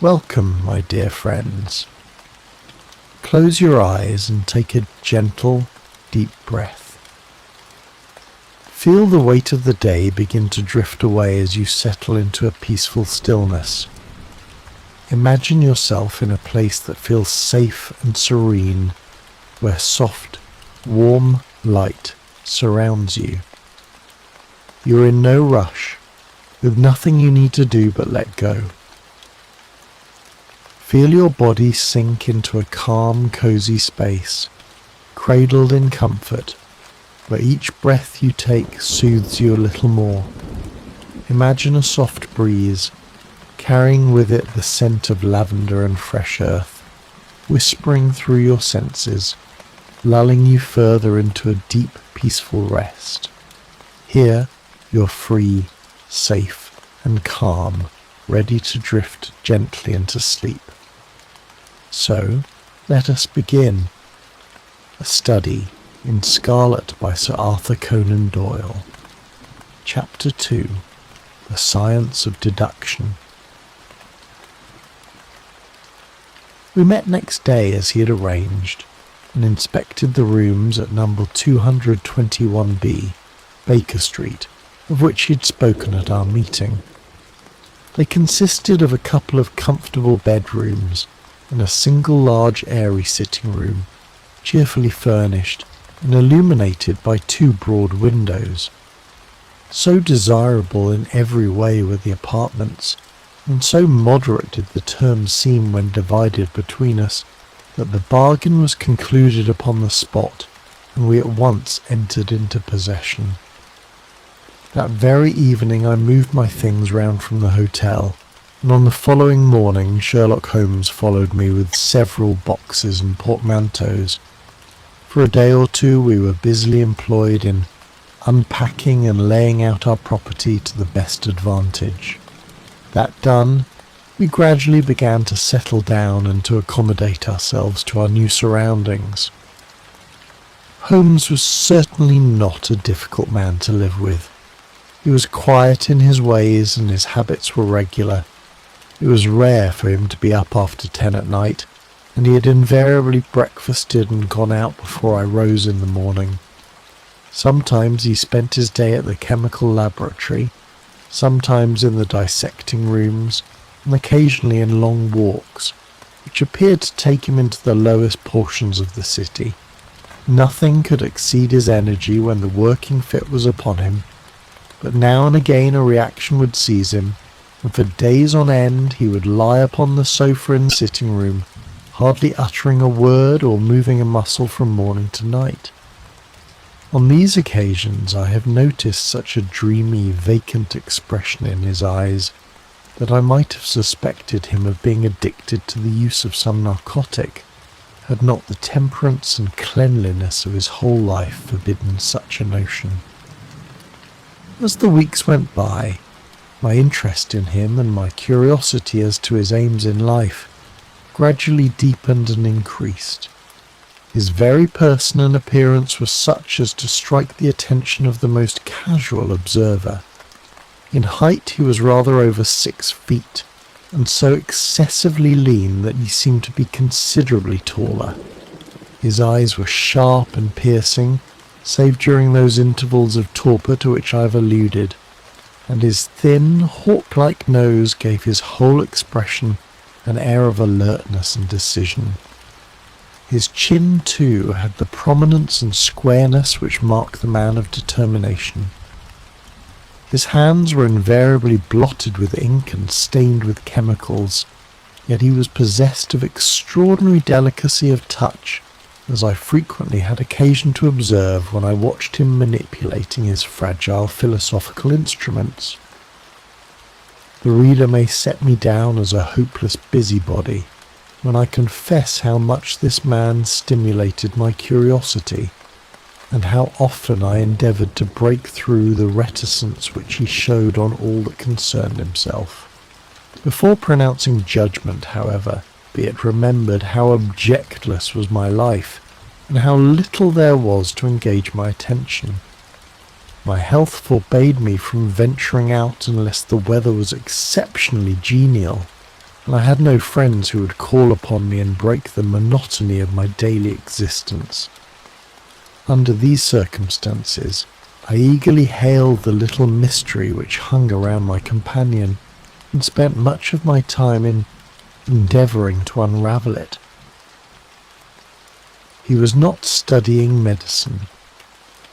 Welcome, my dear friends. Close your eyes and take a gentle, deep breath. Feel the weight of the day begin to drift away as you settle into a peaceful stillness. Imagine yourself in a place that feels safe and serene, where soft, warm light surrounds you. You're in no rush, with nothing you need to do but let go. Feel your body sink into a calm, cozy space, cradled in comfort, where each breath you take soothes you a little more. Imagine a soft breeze, carrying with it the scent of lavender and fresh earth, whispering through your senses, lulling you further into a deep, peaceful rest. Here, you're free, safe, and calm, ready to drift gently into sleep. So, let us begin. A study in Scarlet by Sir Arthur Conan Doyle. Chapter 2. The Science of Deduction. We met next day as he had arranged, and inspected the rooms at number 221B, Baker Street, of which he had spoken at our meeting. They consisted of a couple of comfortable bedrooms, and a single large airy sitting room, cheerfully furnished and illuminated by two broad windows. So desirable in every way were the apartments, and so moderate did the terms seem when divided between us, that the bargain was concluded upon the spot, and we at once entered into possession. That very evening I moved my things round from the hotel, and on the following morning Sherlock Holmes followed me with several boxes and portmanteaus. For a day or two we were busily employed in unpacking and laying out our property to the best advantage. That done, we gradually began to settle down and to accommodate ourselves to our new surroundings. Holmes was certainly not a difficult man to live with. He was quiet in his ways and his habits were regular. It was rare for him to be up after 10 at night, and he had invariably breakfasted and gone out before I rose in the morning. Sometimes he spent his day at the chemical laboratory, sometimes in the dissecting rooms, and occasionally in long walks, which appeared to take him into the lowest portions of the city. Nothing could exceed his energy when the working fit was upon him, but now and again a reaction would seize him, and for days on end he would lie upon the sofa in the sitting room, hardly uttering a word or moving a muscle from morning to night. On these occasions I have noticed such a dreamy, vacant expression in his eyes that I might have suspected him of being addicted to the use of some narcotic, had not the temperance and cleanliness of his whole life forbidden such a notion. As the weeks went by, my interest in him and my curiosity as to his aims in life gradually deepened and increased. His very person and appearance were such as to strike the attention of the most casual observer. In height he was rather over 6 feet, and so excessively lean that he seemed to be considerably taller. His eyes were sharp and piercing, save during those intervals of torpor to which I have alluded, and his thin, hawk-like nose gave his whole expression an air of alertness and decision. His chin, too, had the prominence and squareness which mark the man of determination. His hands were invariably blotted with ink and stained with chemicals, yet he was possessed of extraordinary delicacy of touch, as I frequently had occasion to observe when I watched him manipulating his fragile philosophical instruments. The reader may set me down as a hopeless busybody, when I confess how much this man stimulated my curiosity, and how often I endeavoured to break through the reticence which he showed on all that concerned himself. Before pronouncing judgment, however, be it remembered how objectless was my life, and how little there was to engage my attention. My health forbade me from venturing out unless the weather was exceptionally genial, and I had no friends who would call upon me and break the monotony of my daily existence. Under these circumstances, I eagerly hailed the little mystery which hung around my companion, and spent much of my time in endeavouring to unravel it. He was not studying medicine.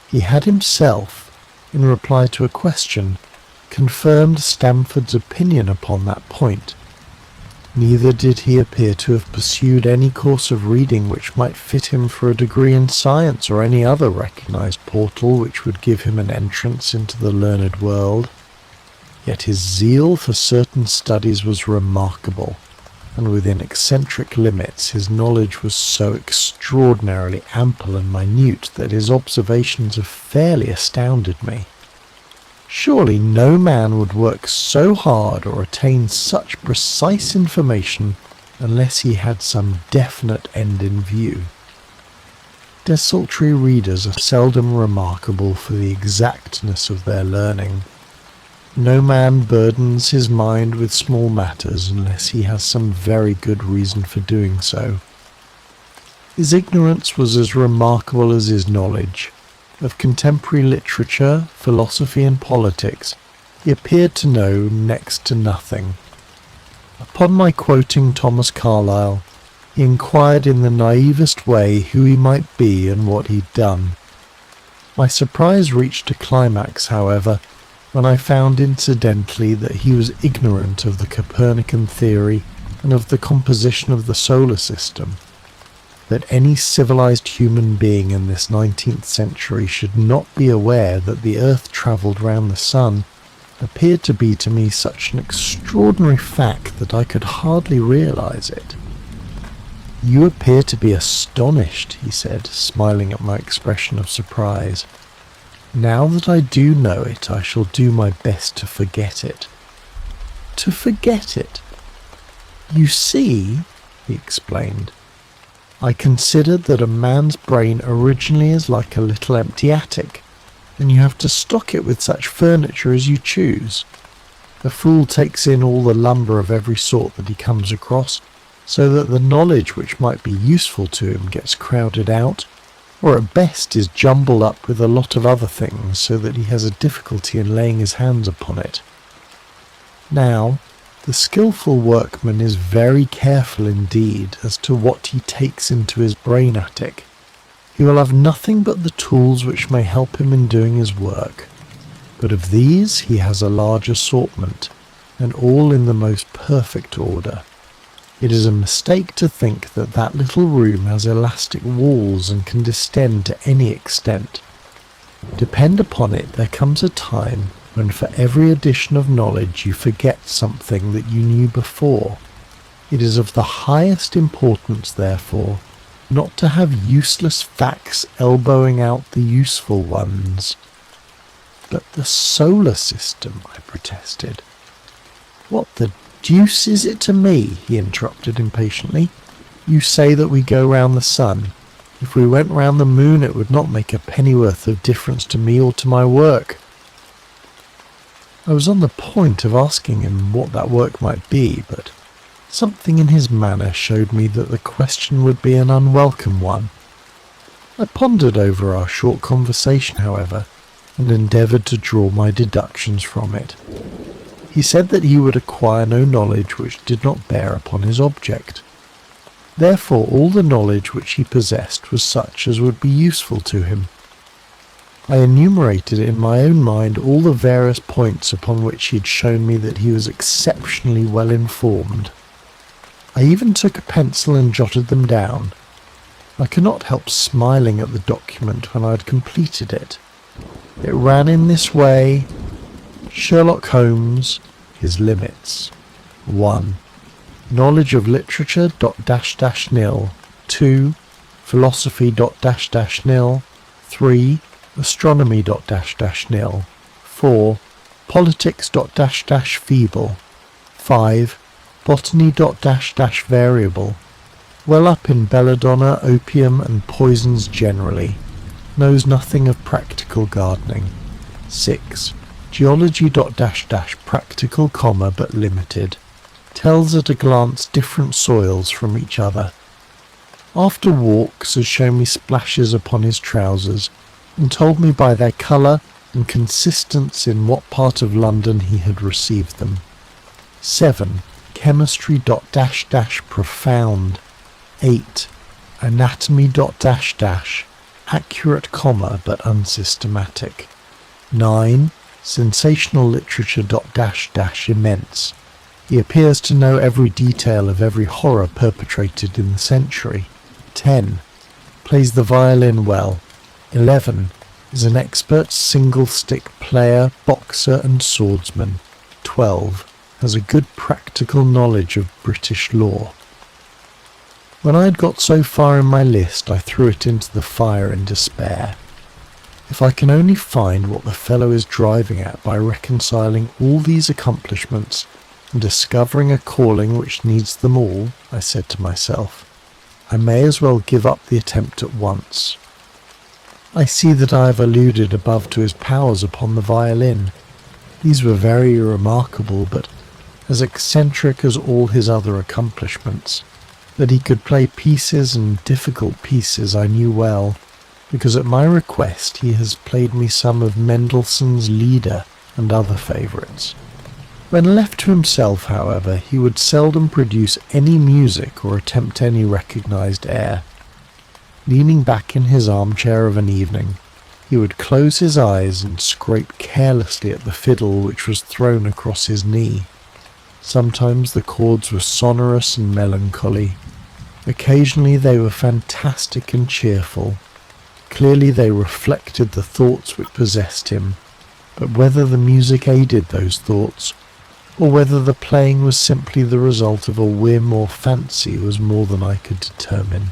He had himself, in reply to a question, confirmed Stamford's opinion upon that point. Neither did he appear to have pursued any course of reading which might fit him for a degree in science or any other recognised portal which would give him an entrance into the learned world. Yet his zeal for certain studies was remarkable, and within eccentric limits his knowledge was so extraordinarily ample and minute that his observations have fairly astounded me. Surely no man would work so hard or attain such precise information unless he had some definite end in view. Desultory readers are seldom remarkable for the exactness of their learning. No man burdens his mind with small matters unless he has some very good reason for doing so. His ignorance was as remarkable as his knowledge. Of contemporary literature, philosophy and politics, he appeared to know next to nothing. Upon my quoting Thomas Carlyle, he inquired in the naivest way who he might be and what he'd done. My surprise reached a climax, however, when I found incidentally that he was ignorant of the Copernican theory and of the composition of the solar system. That any civilized human being in this 19th century should not be aware that the earth travelled round the sun appeared to be to me such an extraordinary fact that I could hardly realize it. "You appear to be astonished," he said, smiling at my expression of surprise. "Now that I do know it, I shall do my best to forget it." "To forget it? You see," he explained, "I considered that a man's brain originally is like a little empty attic, and you have to stock it with such furniture as you choose. The fool takes in all the lumber of every sort that he comes across, so that the knowledge which might be useful to him gets crowded out, or at best is jumbled up with a lot of other things so that he has a difficulty in laying his hands upon it. Now, the skilful workman is very careful indeed as to what he takes into his brain attic. He will have nothing but the tools which may help him in doing his work, but of these he has a large assortment, and all in the most perfect order. It is a mistake to think that that little room has elastic walls and can distend to any extent. Depend upon it, there comes a time when for every addition of knowledge you forget something that you knew before. It is of the highest importance, therefore, not to have useless facts elbowing out the useful ones." "But the solar system," I protested. "What the deuce is it to me?" he interrupted impatiently. "You say that we go round the sun. If we went round the moon it would not make a pennyworth of difference to me or to my work." I was on the point of asking him what that work might be, but something in his manner showed me that the question would be an unwelcome one. I pondered over our short conversation, however, and endeavoured to draw my deductions from it. He said that he would acquire no knowledge which did not bear upon his object. Therefore all the knowledge which he possessed was such as would be useful to him. I enumerated in my own mind all the various points upon which he had shown me that he was exceptionally well informed. I even took a pencil and jotted them down. I could not help smiling at the document when I had completed it. It ran in this way: Sherlock Holmes, his limits. 1. Knowledge of literature ... nil. 2. Philosophy ... nil. 3. Astronomy ... nil. 4. Politics ... feeble. 5. Botany ... variable. Well up in belladonna, opium and poisons generally. Knows nothing of practical gardening. 6. Geology ... practical, but limited. tells at a glance different soils from each other. After walks has shown me splashes upon his trousers, and told me by their colour and consistence in what part of London he had received them. 7. Chemistry ... profound. 8. Anatomy ... accurate comma but unsystematic. 9. Sensational literature ... immense. He appears to know every detail of every horror perpetrated in the century. 10. Plays the violin well. 11. Is an expert single-stick player, boxer and swordsman. 12. Has a good practical knowledge of British law. When I had got so far in my list, I threw it into the fire in despair. If I can only find what the fellow is driving at by reconciling all these accomplishments and discovering a calling which needs them all, I said to myself, I may as well give up the attempt at once. I see that I have alluded above to his powers upon the violin. These were very remarkable, but as eccentric as all his other accomplishments. That he could play pieces, and difficult pieces, I knew well, because at my request he has played me some of Mendelssohn's Lieder and other favourites. When left to himself, however, he would seldom produce any music or attempt any recognised air. Leaning back in his armchair of an evening, he would close his eyes and scrape carelessly at the fiddle which was thrown across his knee. Sometimes the chords were sonorous and melancholy. Occasionally they were fantastic and cheerful. Clearly they reflected the thoughts which possessed him, but whether the music aided those thoughts, or whether the playing was simply the result of a whim or fancy, was more than I could determine.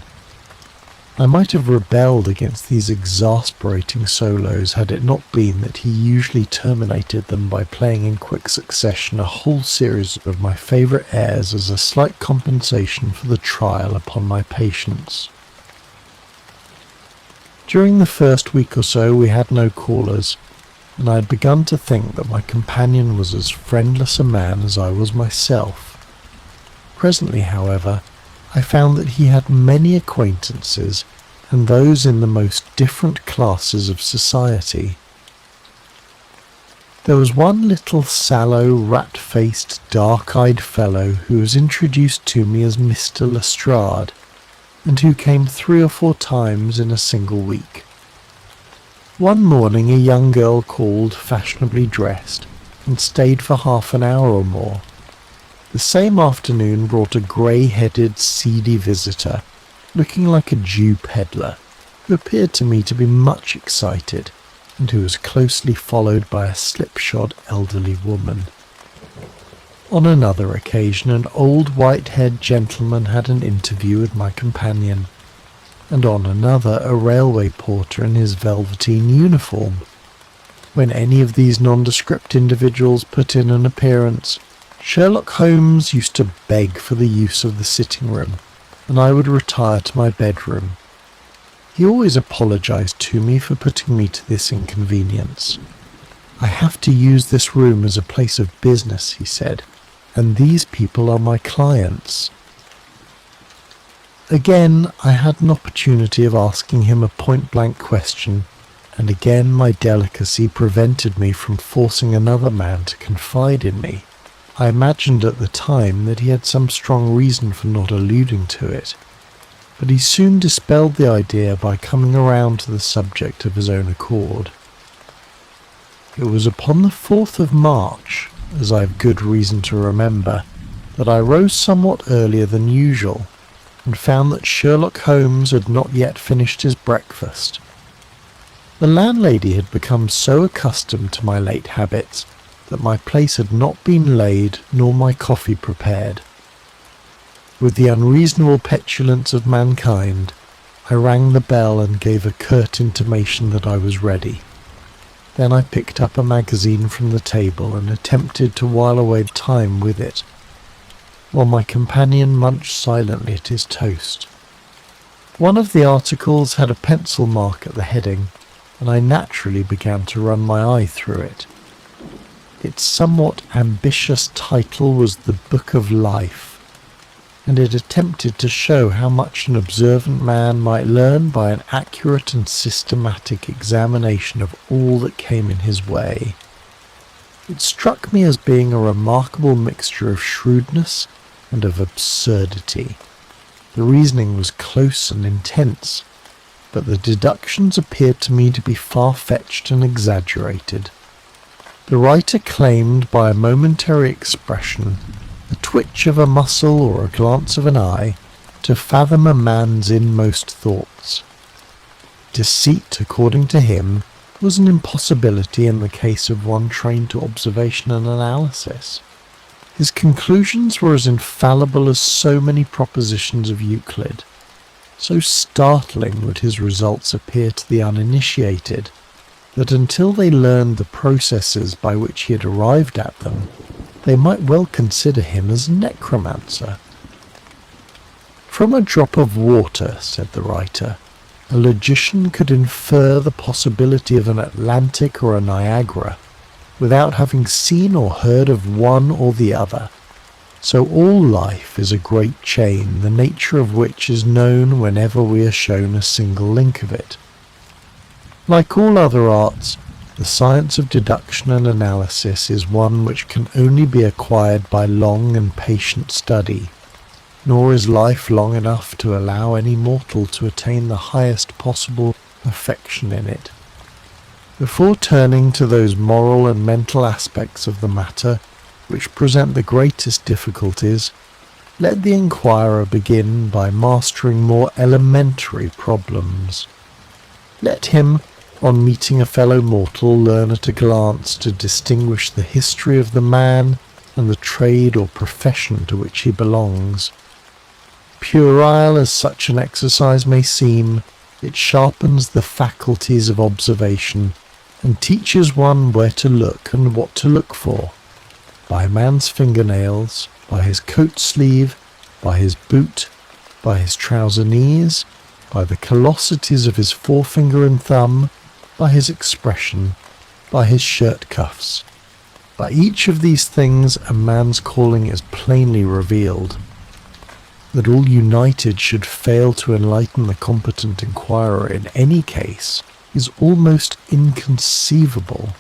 I might have rebelled against these exasperating solos had it not been that he usually terminated them by playing in quick succession a whole series of my favourite airs as a slight compensation for the trial upon my patience. During the first week or so we had no callers, and I had begun to think that my companion was as friendless a man as I was myself. Presently, however, I found that he had many acquaintances, and those in the most different classes of society. There was one little sallow, rat-faced, dark-eyed fellow who was introduced to me as Mr. Lestrade, and who came 3 or 4 times in a single week. One morning a young girl called, fashionably dressed, and stayed for half an hour or more. The same afternoon brought a grey-headed, seedy visitor, looking like a Jew peddler, who appeared to me to be much excited, and who was closely followed by a slipshod elderly woman. On another occasion an old white-haired gentleman had an interview with my companion, and on another a railway porter in his velveteen uniform. When any of these nondescript individuals put in an appearance, Sherlock Holmes used to beg for the use of the sitting-room, and I would retire to my bedroom. He always apologized to me for putting me to this inconvenience. I have to use this room as a place of business, he said, and these people are my clients. Again, I had an opportunity of asking him a point-blank question, and again my delicacy prevented me from forcing another man to confide in me. I imagined at the time that he had some strong reason for not alluding to it, but he soon dispelled the idea by coming around to the subject of his own accord. It was upon the 4th of March, as I have good reason to remember, that I rose somewhat earlier than usual, and found that Sherlock Holmes had not yet finished his breakfast. The landlady had become so accustomed to my late habits that my place had not been laid nor my coffee prepared. With the unreasonable petulance of mankind, I rang the bell and gave a curt intimation that I was ready. Then I picked up a magazine from the table and attempted to while away time with it, while my companion munched silently at his toast. One of the articles had a pencil mark at the heading, and I naturally began to run my eye through it. Its somewhat ambitious title was The Book of Life, and it attempted to show how much an observant man might learn by an accurate and systematic examination of all that came in his way. It struck me as being a remarkable mixture of shrewdness and of absurdity. The reasoning was close and intense, but the deductions appeared to me to be far-fetched and exaggerated. The writer claimed by a momentary expression, a twitch of a muscle or a glance of an eye, to fathom a man's inmost thoughts. Deceit, according to him, was an impossibility in the case of one trained to observation and analysis. His conclusions were as infallible as so many propositions of Euclid. So startling would his results appear to the uninitiated, that until they learned the processes by which he had arrived at them, they might well consider him as a necromancer. From a drop of water, said the writer, a logician could infer the possibility of an Atlantic or a Niagara, without having seen or heard of one or the other. So all life is a great chain, the nature of which is known whenever we are shown a single link of it. Like all other arts, the science of deduction and analysis is one which can only be acquired by long and patient study, nor is life long enough to allow any mortal to attain the highest possible perfection in it. Before turning to those moral and mental aspects of the matter which present the greatest difficulties, let the inquirer begin by mastering more elementary problems. Let him, on meeting a fellow mortal, learn at a glance to distinguish the history of the man and the trade or profession to which he belongs. Puerile as such an exercise may seem, it sharpens the faculties of observation and teaches one where to look and what to look for. By a man's fingernails, by his coat sleeve, by his boot, by his trouser knees, by the callosities of his forefinger and thumb, by his expression, by his shirt cuffs. By each of these things a man's calling is plainly revealed. That all united should fail to enlighten the competent inquirer in any case is almost inconceivable.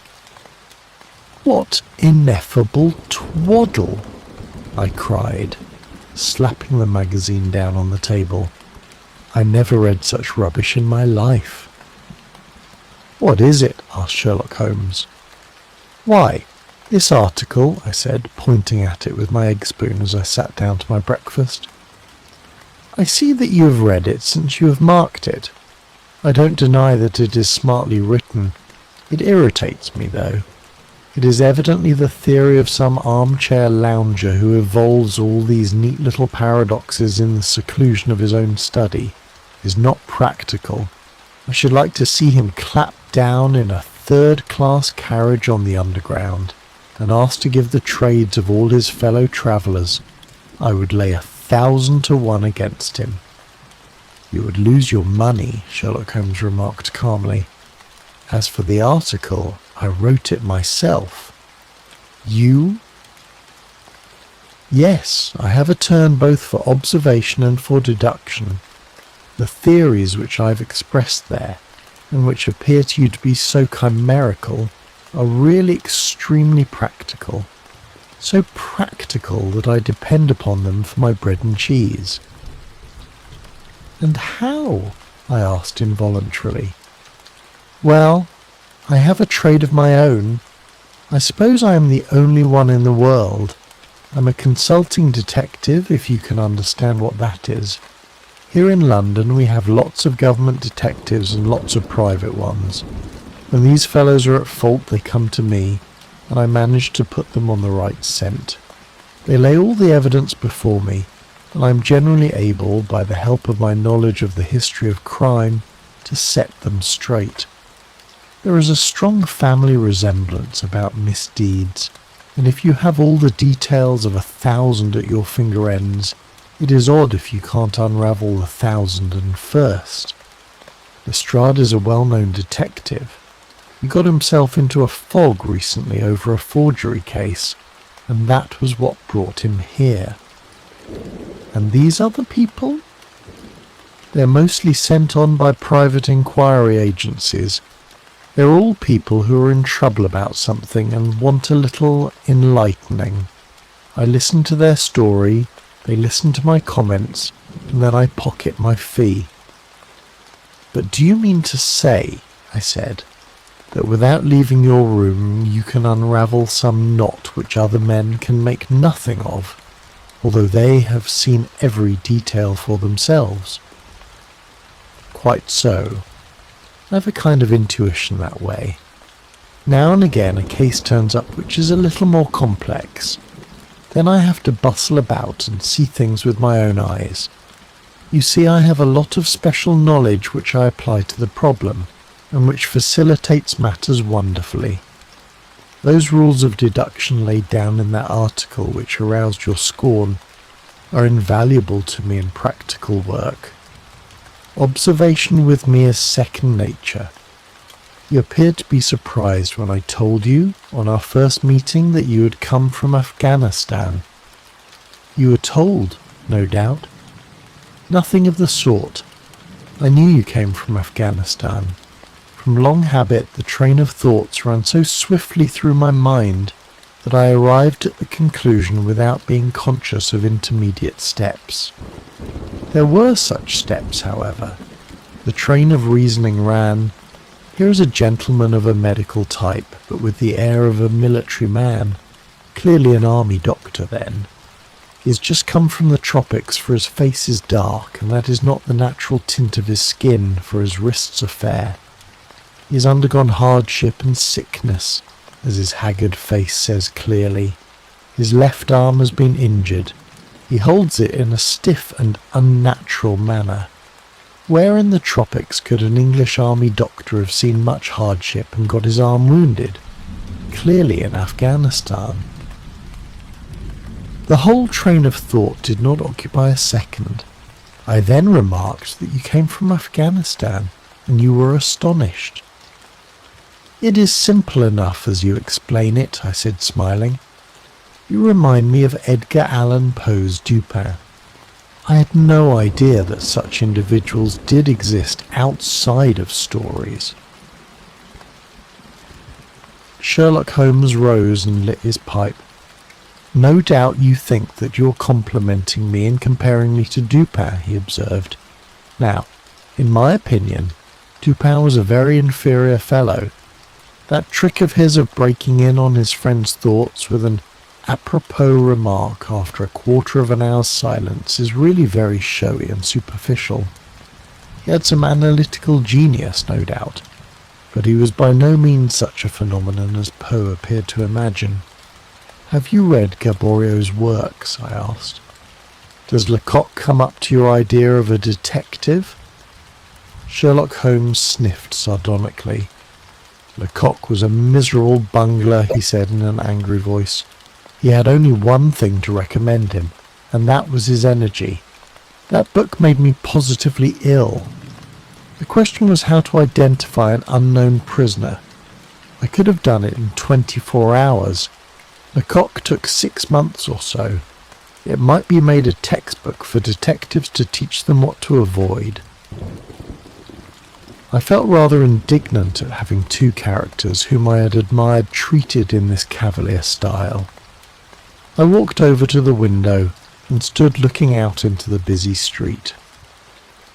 What ineffable twaddle! I cried, slapping the magazine down on the table. I never read such rubbish in my life. What is it? Asked Sherlock Holmes. Why, this article, I said, pointing at it with my egg spoon as I sat down to my breakfast. I see that you have read it since you have marked it. I don't deny that it is smartly written. It irritates me, though. It is evidently the theory of some armchair lounger who evolves all these neat little paradoxes in the seclusion of his own study. It is not practical. I should like to see him clapped down in a third-class carriage on the Underground, and asked to give the trades of all his fellow travellers. I would lay 1,000 to 1 against him. You would lose your money, Sherlock Holmes remarked calmly. As for the article, I wrote it myself. You? Yes, I have a turn both for observation and for deduction. The theories which I have expressed there, and which appear to you to be so chimerical, are really extremely practical. So practical that I depend upon them for my bread and cheese. And how? I asked involuntarily. Well, I have a trade of my own. I suppose I am the only one in the world. I'm a consulting detective, if you can understand what that is. Here in London we have lots of government detectives and lots of private ones. When these fellows are at fault they come to me, and I manage to put them on the right scent. They lay all the evidence before me, and I am generally able, by the help of my knowledge of the history of crime, to set them straight. There is a strong family resemblance about misdeeds, and if you have all the details of 1,000 at your finger ends, it is odd if you can't unravel the 1,001st. Lestrade is a well-known detective. He got himself into a fog recently over a forgery case, and that was what brought him here. And these other people? They're mostly sent on by private inquiry agencies. They're all people who are in trouble about something and want a little enlightening. I listen to their story, they listen to my comments, and then I pocket my fee. But do you mean to say, I said, that without leaving your room you can unravel some knot which other men can make nothing of, although they have seen every detail for themselves? Quite so. I have a kind of intuition that way. Now and again a case turns up which is a little more complex. Then I have to bustle about and see things with my own eyes. You see, I have a lot of special knowledge which I apply to the problem, and which facilitates matters wonderfully. Those rules of deduction laid down in that article which aroused your scorn are invaluable to me in practical work. Observation with me is second nature. You appeared to be surprised when I told you, on our first meeting, that you had come from Afghanistan. You were told, no doubt. Nothing of the sort. I knew you came from Afghanistan. From long habit, the train of thoughts ran so swiftly through my mind that I arrived at the conclusion without being conscious of intermediate steps. There were such steps, however. The train of reasoning ran, here is a gentleman of a medical type, but with the air of a military man, clearly an army doctor then. He has just come from the tropics, for his face is dark, and that is not the natural tint of his skin, for his wrists are fair. He has undergone hardship and sickness, as his haggard face says clearly. His left arm has been injured. He holds it in a stiff and unnatural manner. Where in the tropics could an English army doctor have seen much hardship and got his arm wounded? Clearly in Afghanistan. The whole train of thought did not occupy a second. I then remarked that you came from Afghanistan, and you were astonished. It is simple enough as you explain it, I said, smiling. You remind me of Edgar Allan Poe's Dupin. I had no idea that such individuals did exist outside of stories. Sherlock Holmes rose and lit his pipe. No doubt you think that you're complimenting me in comparing me to Dupin, he observed. Now, in my opinion, Dupin was a very inferior fellow. That trick of his of breaking in on his friend's thoughts with an apropos remark after a quarter of an hour's silence is really very showy and superficial. He had some analytical genius, no doubt, but he was by no means such a phenomenon as Poe appeared to imagine. Have you read Gaboriau's works? I asked. Does Lecoq come up to your idea of a detective? Sherlock Holmes sniffed sardonically. Lecoq was a miserable bungler, he said in an angry voice. He had only one thing to recommend him, and that was his energy. That book made me positively ill. The question was how to identify an unknown prisoner. I could have done it in 24 hours. Lecoq took 6 months or so. It might be made a textbook for detectives to teach them what to avoid. I felt rather indignant at having two characters whom I had admired treated in this cavalier style. I walked over to the window and stood looking out into the busy street.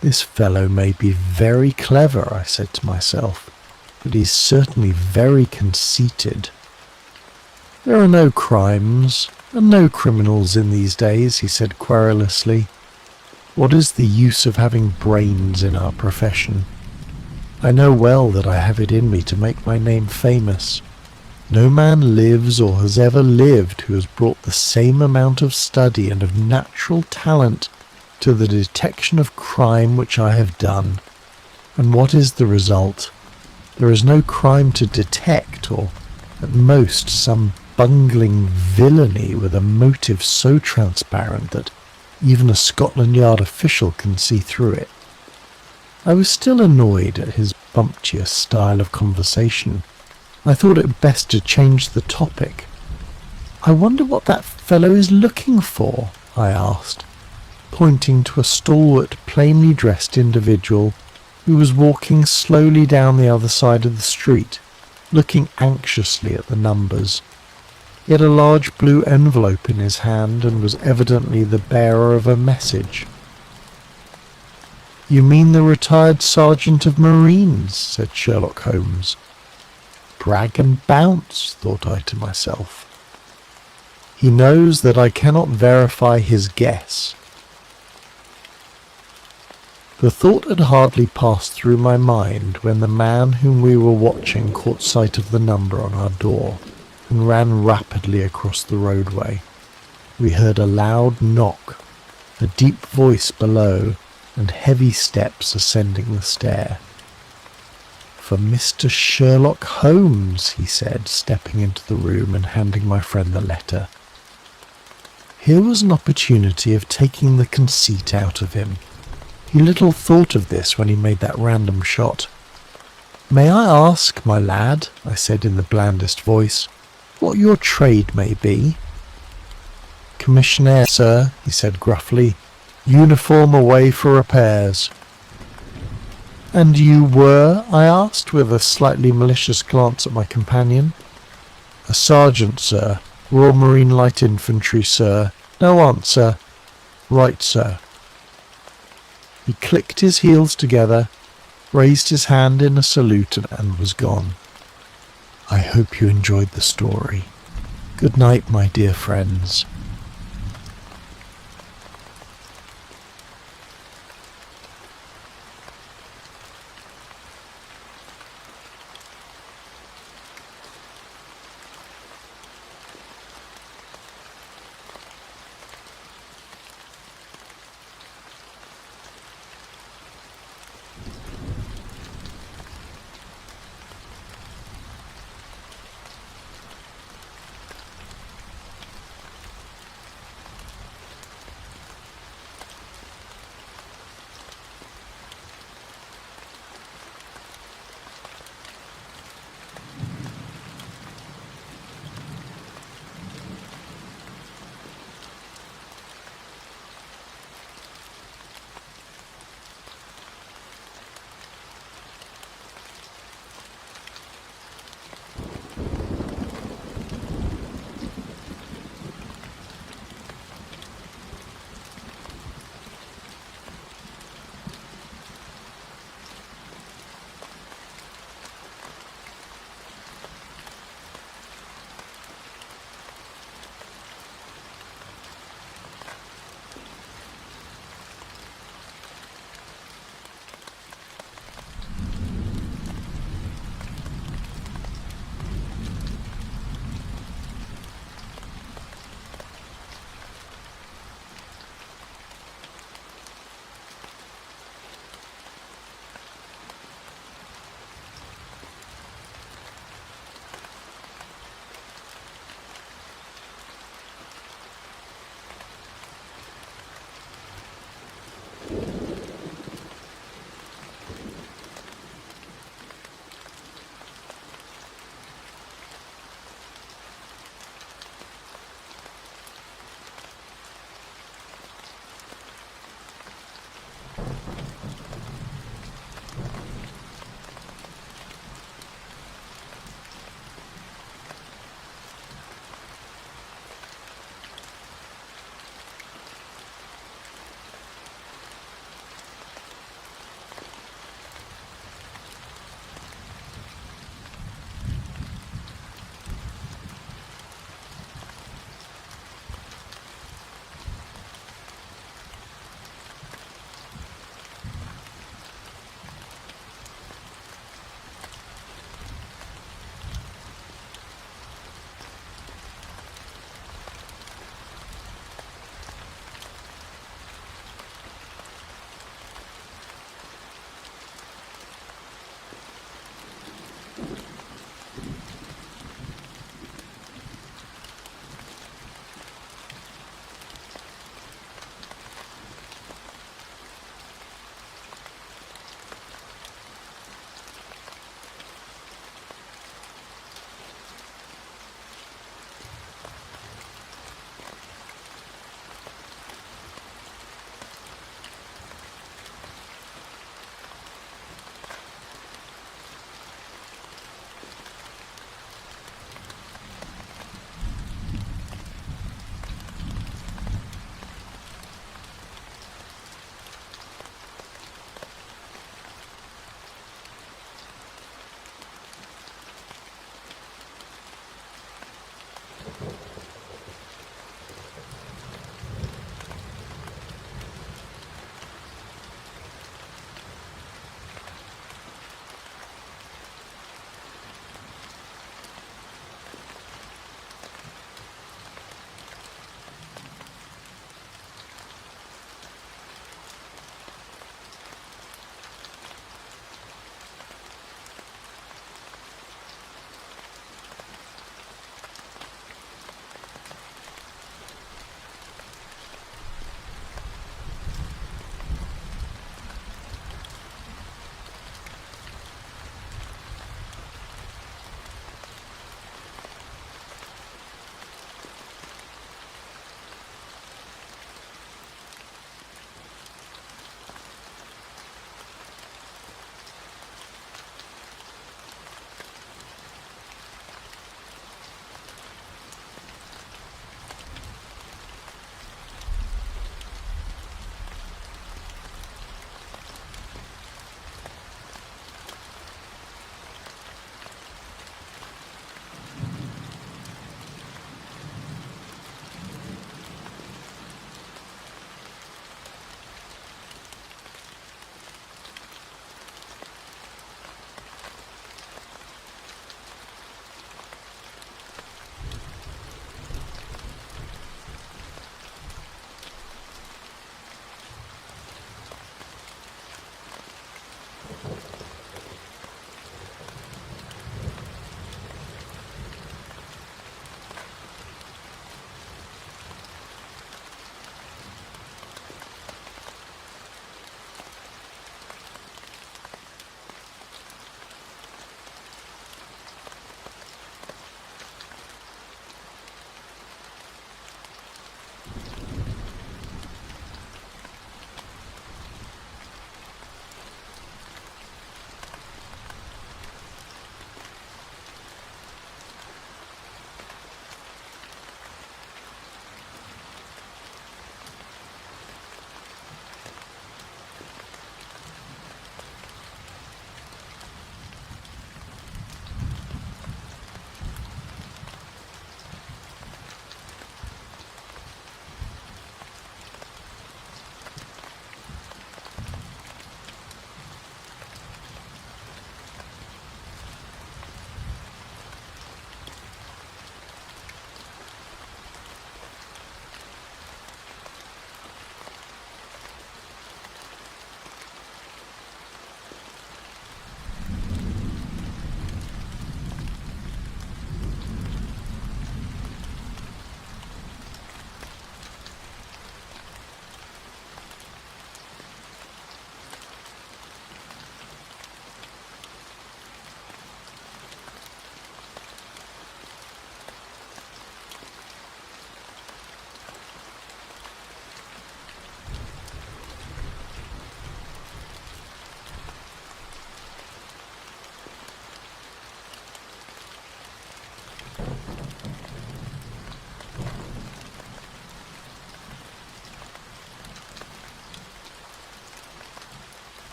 This fellow may be very clever, I said to myself, but he's certainly very conceited. There are no crimes and no criminals in these days, he said querulously. What is the use of having brains in our profession? I know well that I have it in me to make my name famous. No man lives or has ever lived who has brought the same amount of study and of natural talent to the detection of crime which I have done. And what is the result? There is no crime to detect, or at most some bungling villainy with a motive so transparent that even a Scotland Yard official can see through it. I was still annoyed at his bumptious style of conversation. I thought it best to change the topic. "I wonder what that fellow is looking for?" I asked, pointing to a stalwart, plainly dressed individual who was walking slowly down the other side of the street, looking anxiously at the numbers. He had a large blue envelope in his hand and was evidently the bearer of a message. "You mean the retired Sergeant of Marines," said Sherlock Holmes. Brag and bounce, thought I to myself. He knows that I cannot verify his guess. The thought had hardly passed through my mind when the man whom we were watching caught sight of the number on our door and ran rapidly across the roadway. We heard a loud knock, a deep voice below, and heavy steps ascending the stair. "For Mr. Sherlock Holmes," he said, stepping into the room and handing my friend the letter. Here was an opportunity of taking the conceit out of him. He little thought of this when he made that random shot. "May I ask, my lad," I said in the blandest voice, "what your trade may be?" "Commissionaire, sir," he said gruffly. "Uniform away for repairs." "And you were?" I asked, with a slightly malicious glance at my companion. "A sergeant, sir. Royal Marine Light Infantry, sir. No answer." "Right, sir." He clicked his heels together, raised his hand in a salute, and was gone. I hope you enjoyed the story. Good night, my dear friends.